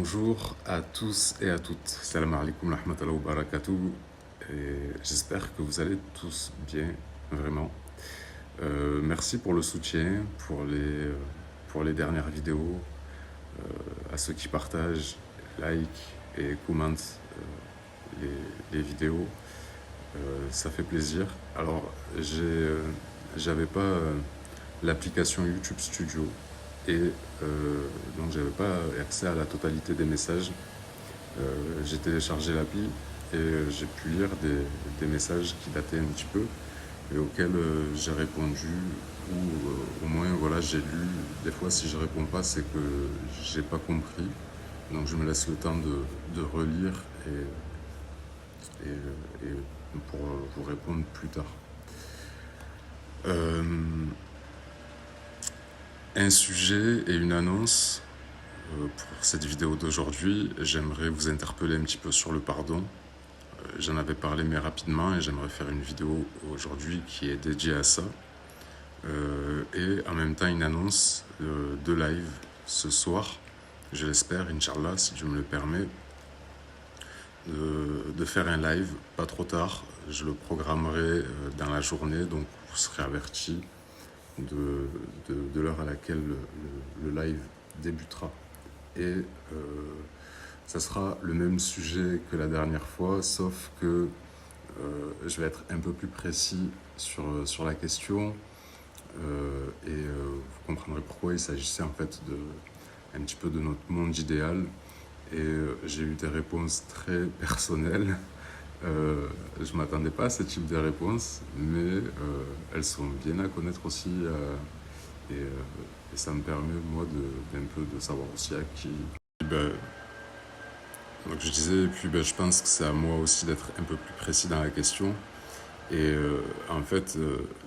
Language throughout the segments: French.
Bonjour à tous et à toutes. Salam alaikum rahmatullahi wa barakatuh. Et j'espère que vous allez tous bien, vraiment. Merci pour le soutien, pour les dernières vidéos, à ceux qui partagent, like et commentent les vidéos. Ça fait plaisir. Alors, j'avais pas l'application YouTube Studio et donc j'avais pas accès à la totalité des messages. J'ai téléchargé l'appli et j'ai pu lire des messages qui dataient un petit peu et auxquels j'ai répondu ou au moins voilà, j'ai lu. Des fois, si je réponds pas, c'est que j'ai pas compris. Donc je me laisse le temps de relire et pour vous répondre plus tard. Un sujet et une annonce pour cette vidéo d'aujourd'hui. J'aimerais vous interpeller un petit peu sur le pardon. J'en avais parlé mais rapidement et j'aimerais faire une vidéo aujourd'hui qui est dédiée à ça. Et en même temps une annonce de live ce soir, je l'espère, Inch'Allah, si Dieu me le permet, de faire un live, pas trop tard. Je le programmerai dans la journée, donc vous serez avertis de l'heure à laquelle le live débutera. Et ça sera le même sujet que la dernière fois, sauf que je vais être un peu plus précis sur la question et vous comprendrez pourquoi. Il s'agissait en fait un petit peu de notre monde idéal et j'ai eu des réponses très personnelles. Je ne m'attendais pas à ce type de réponses, mais elles sont bien à connaître aussi et ça me permet moi d'un peu de savoir aussi à qui. Donc je disais, et puis je pense que c'est à moi aussi d'être un peu plus précis dans la question. Et en fait,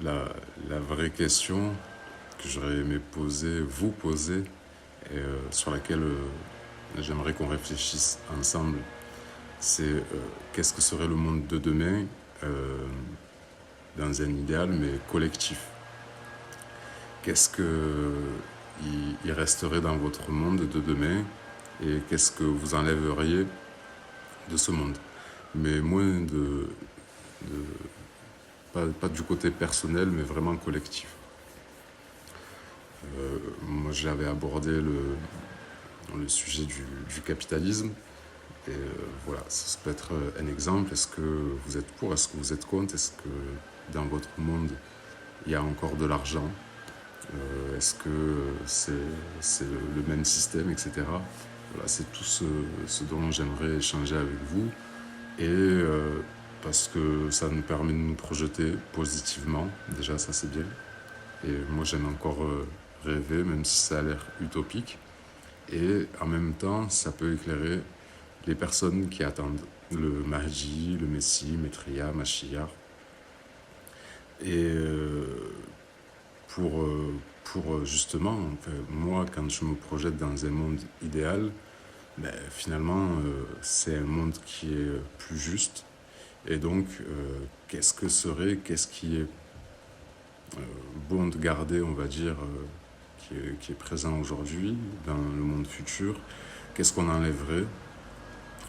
la vraie question que j'aurais aimé vous poser, et sur laquelle j'aimerais qu'on réfléchisse ensemble, c'est qu'est-ce que serait le monde de demain dans un idéal mais collectif. Qu'est-ce qu'il resterait dans votre monde de demain et qu'est-ce que vous enlèveriez de ce monde, mais moins pas du côté personnel, mais vraiment collectif. Moi, j'avais abordé le sujet du capitalisme, et voilà, ça peut être un exemple. Est-ce que vous êtes pour, est-ce que vous êtes contre, est-ce que dans votre monde, il y a encore de l'argent, est-ce que c'est le même système, etc. Voilà, c'est tout ce dont j'aimerais échanger avec vous, et parce que ça nous permet de nous projeter positivement, déjà ça c'est bien, et moi j'aime encore rêver, même si ça a l'air utopique, et en même temps ça peut éclairer les personnes qui attendent le Mahdi, le Messie, Maitreya, Mashiach, et pour justement, enfin, moi quand je me projette dans un monde idéal, finalement c'est un monde qui est plus juste. Et donc, qu'est-ce qui est bon de garder, on va dire, qui est présent aujourd'hui, dans le monde futur, qu'est-ce qu'on enlèverait?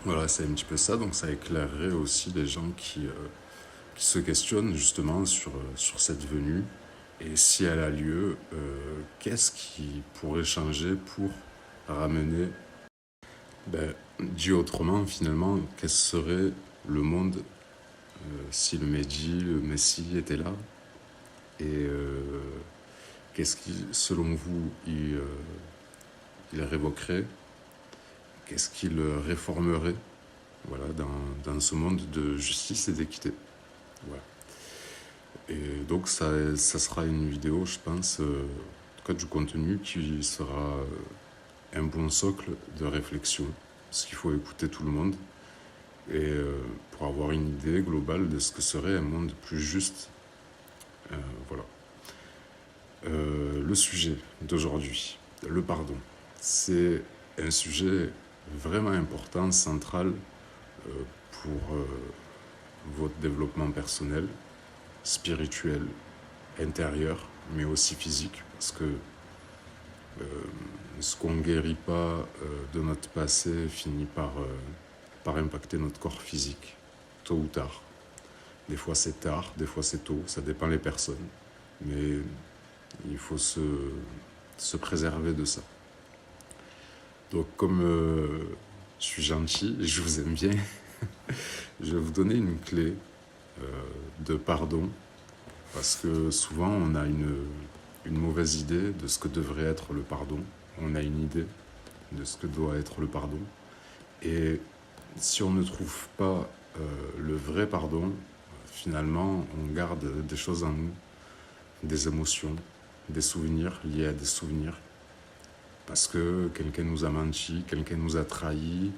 Voilà, c'est un petit peu ça, donc ça éclairerait aussi les gens qui se questionnent justement sur cette venue, et si elle a lieu, qu'est-ce qui pourrait changer pour ramener, dit autrement, finalement, quel serait le monde si le Mehdi, le Messie était là, et qu'est-ce qui, selon vous, il révoquerait, qu'est-ce qu'il réformerait, voilà, dans ce monde de justice et d'équité. Voilà. Et donc ça sera une vidéo, je pense, en tout cas du contenu qui sera un bon socle de réflexion, parce qu'il faut écouter tout le monde, et pour avoir une idée globale de ce que serait un monde plus juste. Voilà. Le sujet d'aujourd'hui, le pardon, c'est un sujet vraiment important, central pour votre développement personnel, spirituel, intérieur, mais aussi physique, parce que Ce qu'on ne guérit pas de notre passé finit par impacter notre corps physique, tôt ou tard. Des fois c'est tard, des fois c'est tôt, ça dépend des personnes. Mais il faut se préserver de ça. Donc comme je suis gentil et je vous aime bien, je vais vous donner une clé de pardon, parce que souvent on a une mauvaise idée de ce que devrait être le pardon. On a une idée de ce que doit être le pardon. Et si on ne trouve pas le vrai pardon, finalement on garde des choses en nous, des émotions, des souvenirs liés à des souvenirs. Parce que quelqu'un nous a menti, quelqu'un nous a trahi,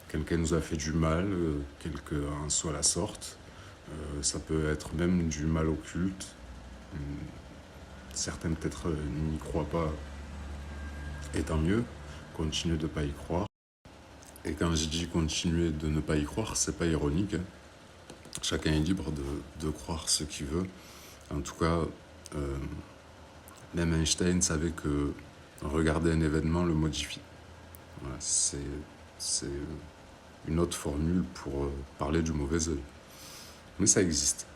quelqu'un nous a fait du mal, quelle qu'en soit la sorte. Ça peut être même du mal occulte. Certains peut-être n'y croient pas, et tant mieux, continuez de ne pas y croire. Et quand je dis continuer de ne pas y croire, c'est pas ironique. Hein. Chacun est libre de croire ce qu'il veut. En tout cas, même Einstein savait que regarder un événement le modifie. Voilà, c'est une autre formule pour parler du mauvais œil. Mais ça existe.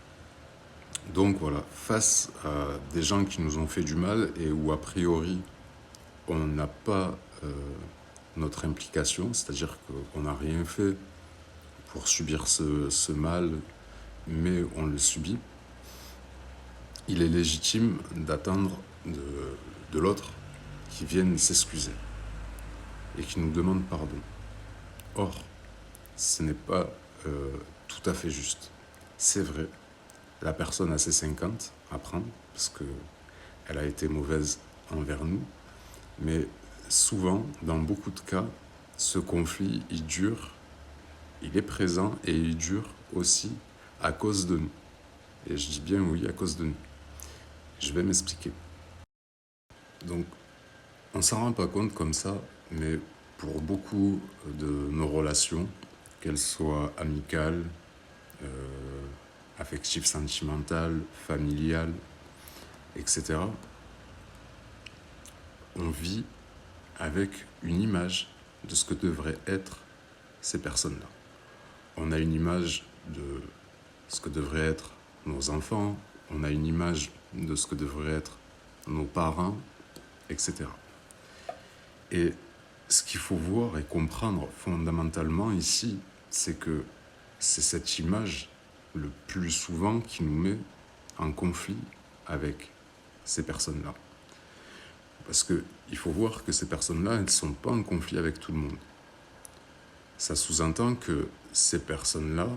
Donc voilà, face à des gens qui nous ont fait du mal et où a priori on n'a pas notre implication, c'est-à-dire qu'on n'a rien fait pour subir ce mal, mais on le subit, il est légitime d'attendre de l'autre qui vienne s'excuser et qui nous demande pardon. Or, ce n'est pas tout à fait juste. C'est vrai, la personne a ses 50 à prendre, parce qu'elle a été mauvaise envers nous, mais souvent, dans beaucoup de cas, ce conflit, il dure, il est présent et il dure aussi à cause de nous. Et je dis bien oui, à cause de nous. Je vais m'expliquer. Donc, on ne s'en rend pas compte comme ça, mais pour beaucoup de nos relations, qu'elles soient amicales, affectives, sentimentales, familiales, etc., on vit avec une image de ce que devraient être ces personnes-là. On a une image de ce que devraient être nos enfants, on a une image de ce que devraient être nos parents, etc. Et ce qu'il faut voir et comprendre fondamentalement ici, c'est que c'est cette image le plus souvent qui nous met en conflit avec ces personnes-là. Parce qu'il faut voir que ces personnes-là, elles ne sont pas en conflit avec tout le monde. Ça sous-entend que ces personnes-là,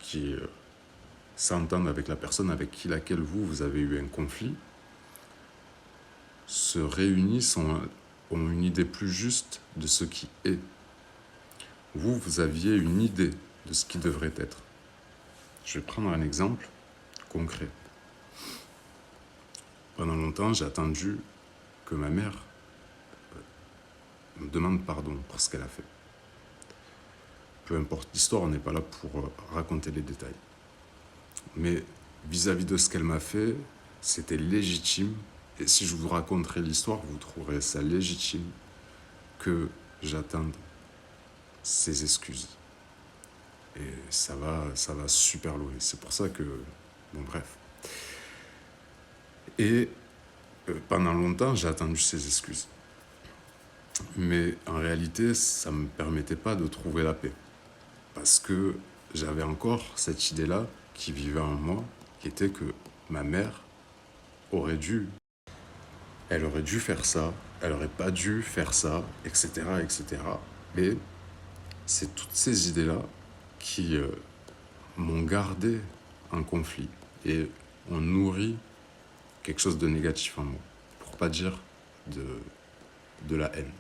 qui s'entendent avec la personne avec laquelle vous avez eu un conflit, se réunissent, ont une idée plus juste de ce qui est. Vous aviez une idée de ce qui devrait être. Je vais prendre un exemple concret. Pendant longtemps, j'ai attendu que ma mère me demande pardon pour ce qu'elle a fait. Peu importe l'histoire, on n'est pas là pour raconter les détails. Mais vis-à-vis de ce qu'elle m'a fait, c'était légitime. Et si je vous raconterai l'histoire, vous trouverez ça légitime que j'attende ses excuses. Et ça va super loin. C'est pour ça que... Bon, bref. Et pendant longtemps, j'ai attendu ses excuses. Mais en réalité, ça ne me permettait pas de trouver la paix. Parce que j'avais encore cette idée-là qui vivait en moi, qui était que ma mère elle aurait dû faire ça, elle n'aurait pas dû faire ça, etc., etc. Et c'est toutes ces idées-là qui m'ont gardé en conflit et ont nourri quelque chose de négatif en moi, pour pas dire de la haine,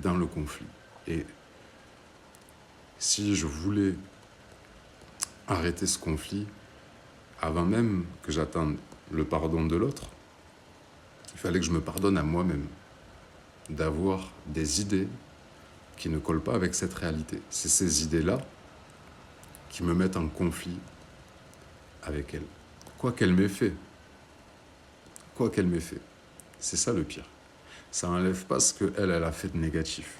dans le conflit. Et si je voulais arrêter ce conflit, avant même que j'attende le pardon de l'autre, il fallait que je me pardonne à moi-même d'avoir des idées qui ne collent pas avec cette réalité. C'est ces idées-là qui me mettent en conflit avec elle. Quoi qu'elle m'ait fait. C'est ça le pire. ça n'enlève pas ce qu'elle, elle a fait de négatif.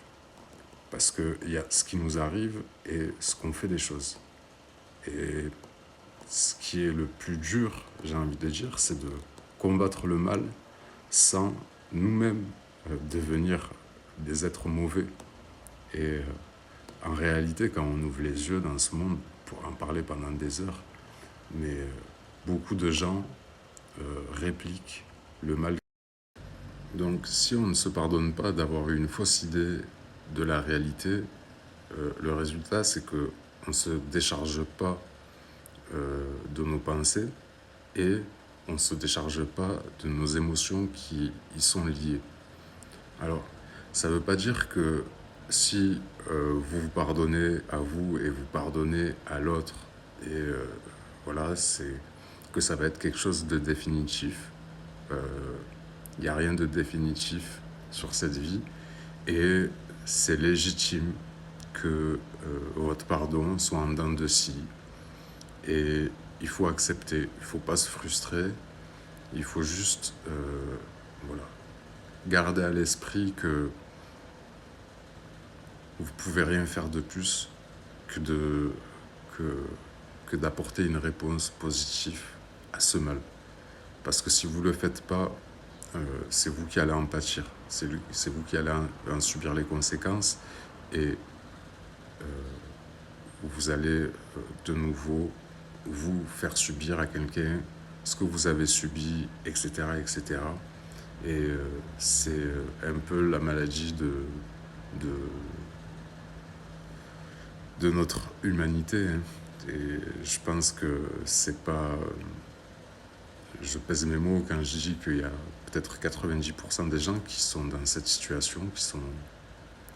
Parce qu'il y a ce qui nous arrive et ce qu'on fait des choses. Et ce qui est le plus dur, j'ai envie de dire, c'est de combattre le mal sans nous-mêmes devenir des êtres mauvais. Et en réalité, quand on ouvre les yeux dans ce monde, pour en parler pendant des heures, mais beaucoup de gens répliquent le mal. Donc si on ne se pardonne pas d'avoir eu une fausse idée de la réalité, le résultat c'est que on ne se décharge pas de nos pensées et on ne se décharge pas de nos émotions qui y sont liées. Alors, ça ne veut pas dire que si vous vous pardonnez à vous et vous pardonnez à l'autre, et voilà, c'est que ça va être quelque chose de définitif. Il n'y a rien de définitif sur cette vie et c'est légitime que votre pardon soit en dents de scie. Et il faut accepter, il ne faut pas se frustrer, il faut juste voilà, garder à l'esprit que vous ne pouvez rien faire de plus que d'apporter une réponse positive à ce mal. Parce que si vous ne le faites pas, c'est vous qui allez en pâtir, c'est vous qui allez en subir les conséquences et vous allez de nouveau vous faire subir à quelqu'un ce que vous avez subi, etc. etc. Et c'est un peu la maladie de notre humanité. Hein. Et je pense que c'est pas... Je pèse mes mots quand je dis qu'il y a peut-être 90% des gens qui sont dans cette situation, qui sont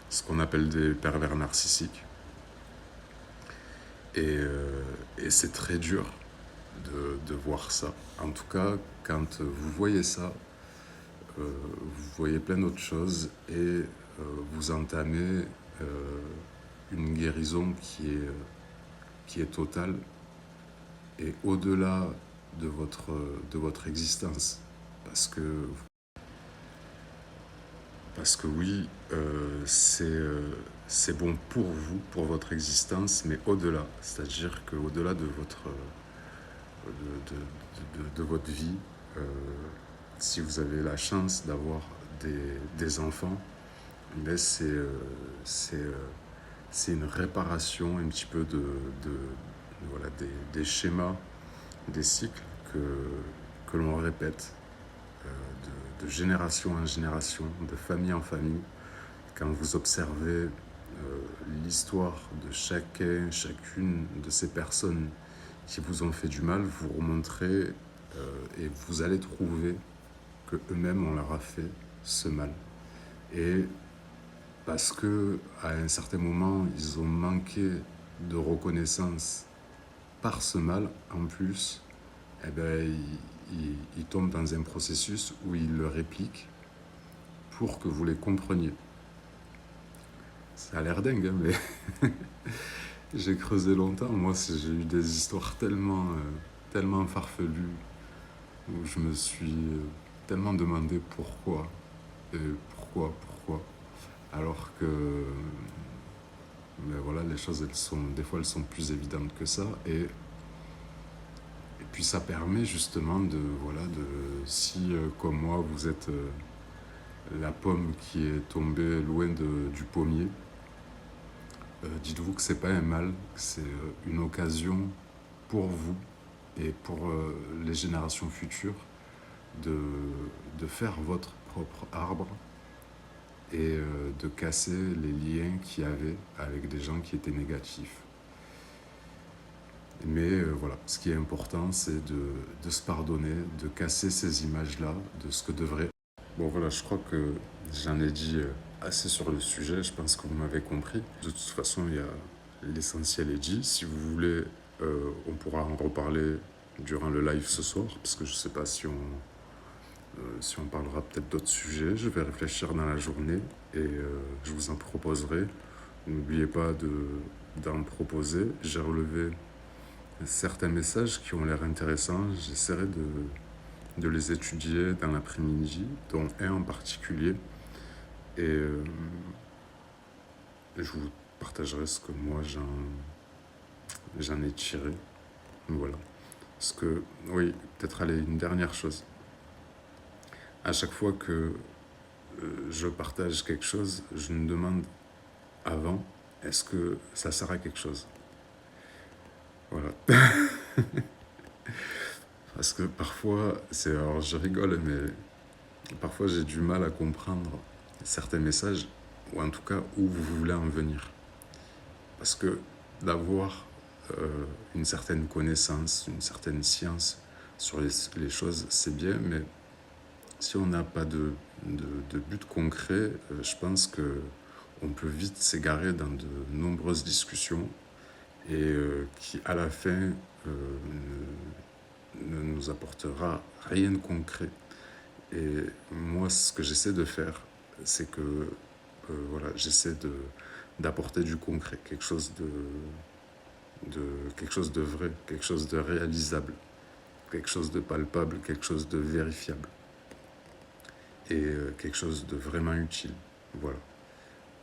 ce qu'on appelle des pervers narcissiques. Et c'est très dur de voir ça. En tout cas, quand vous voyez ça, vous voyez plein d'autres choses et vous entamez une guérison qui est totale et au-delà de votre existence. Parce que oui, c'est bon pour vous, pour votre existence, mais au-delà. C'est-à-dire qu'au-delà de de votre vie, si vous avez la chance d'avoir des enfants, mais c'est une réparation un petit peu voilà, des schémas, des cycles que l'on répète de génération en génération, de famille en famille. Quand vous observez l'histoire de chacune de ces personnes qui vous ont fait du mal, vous remonterez et vous allez trouver que eux-mêmes on leur a fait ce mal. Et parce que à un certain moment, ils ont manqué de reconnaissance par ce mal, en plus, eh ben, ils tombent dans un processus où ils le répliquent pour que vous les compreniez. Ça a l'air dingue, hein, mais j'ai creusé longtemps. Moi, j'ai eu des histoires tellement farfelues où je me suis tellement demandé pourquoi, et pourquoi. Alors que, mais voilà, les choses, des fois, elles sont plus évidentes que ça. Et puis, ça permet justement si, comme moi, vous êtes la pomme qui est tombée loin du pommier, dites-vous que c'est pas un mal, c'est une occasion pour vous et pour les générations futures de faire votre propre arbre et de casser les liens qu'il y avait avec des gens qui étaient négatifs. Mais voilà, ce qui est important, c'est de se pardonner, de casser ces images-là de ce que devrait. Bon voilà, je crois que j'en ai dit assez sur le sujet, je pense que vous m'avez compris. De toute façon, l'essentiel est dit. Si vous voulez, on pourra en reparler durant le live ce soir, parce que je ne sais pas si on parlera peut-être d'autres sujets. Je vais réfléchir dans la journée et je vous en proposerai. N'oubliez pas d'en proposer. J'ai relevé certains messages qui ont l'air intéressants. J'essaierai de les étudier dans l'après-midi, dont un en particulier Et je vous partagerai ce que moi j'en ai tiré. Voilà. Parce que, oui, peut-être aller une dernière chose. À chaque fois que je partage quelque chose, je me demande avant, est-ce que ça sert à quelque chose? Voilà. Parce que parfois, alors je rigole, mais parfois j'ai du mal à comprendre certains messages, ou en tout cas où vous voulez en venir. Parce que d'avoir une certaine connaissance, une certaine science sur les choses, c'est bien, mais si on n'a pas de but concret, je pense qu'on peut vite s'égarer dans de nombreuses discussions et qui, à la fin, ne nous apportera rien de concret. Et moi, ce que j'essaie de faire, c'est que voilà, j'essaie d'apporter du concret, quelque chose quelque chose de vrai, quelque chose de réalisable, quelque chose de palpable, quelque chose de vérifiable et quelque chose de vraiment utile. Voilà,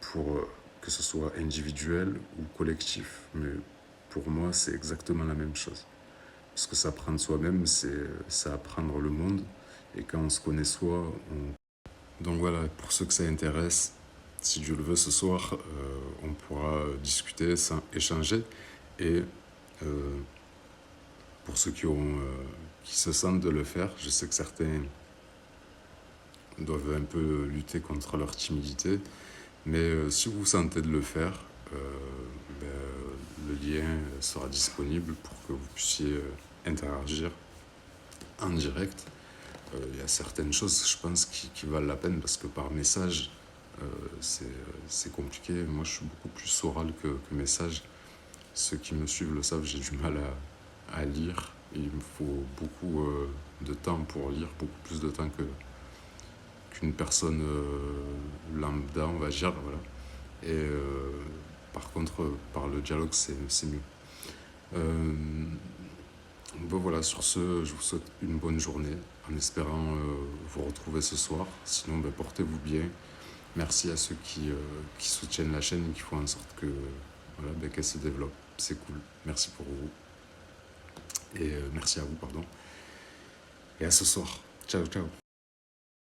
pour que ce soit individuel ou collectif. Mais pour moi, c'est exactement la même chose. Parce que s'apprendre soi-même, c'est apprendre le monde. Et quand on se connaît soi, Donc voilà, pour ceux que ça intéresse, si Dieu le veut, ce soir, on pourra discuter, échanger. Et pour ceux qui se sentent de le faire, je sais que certains doivent un peu lutter contre leur timidité, mais si vous sentez de le faire, le lien sera disponible pour que vous puissiez interagir en direct. Il y a certaines choses, je pense, qui valent la peine parce que par message, c'est compliqué. Moi, je suis beaucoup plus oral que message. Ceux qui me suivent le savent, j'ai du mal à lire. Il me faut beaucoup de temps pour lire, beaucoup plus de temps qu'une personne lambda, on va dire. Voilà. Et par contre, par le dialogue, c'est mieux. Bon voilà, sur ce, je vous souhaite une bonne journée en espérant vous retrouver ce soir. Sinon, portez-vous bien. Merci à ceux qui soutiennent la chaîne et qui font en sorte que voilà, qu'elle se développe. C'est cool. Merci pour vous. Et merci à vous, pardon. Et à ce soir. Ciao, ciao.